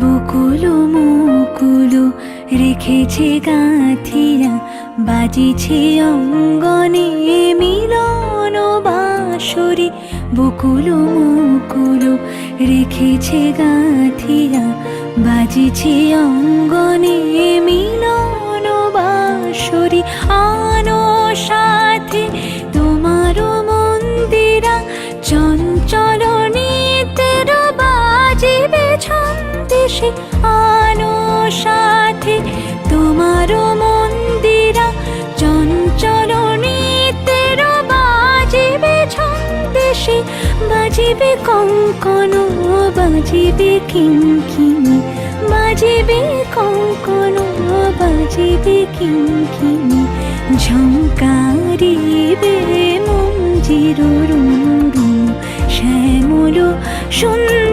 বকুলো মুকুলো রেখেছে গাঁথিয়া, বাজিছে অঙ্গনে মিলন বাঁশরি। বকুলো মুকুলো রেখেছে গাঁথিয়া, বাজিছে অঙ্গনে মিলন বাঁশরি। আনো সাথে তোমার মন্দিরা, চঞ্চল নিতের বাজিবে ছন্দেশে। আনো সাথে তোমার মন্দিরা, চঞ্চল নিতের বাজিবে ছন্দেশে। বাজিবে কঙ্কন, বাজিবে কিঙ্কিণী, বাজিবে কঙ্কন, বাজিবে কিঙ্কিণী। ঝঙ্কারিবে মঞ্জির রুনু রুনু, শ্যামল সুন্দর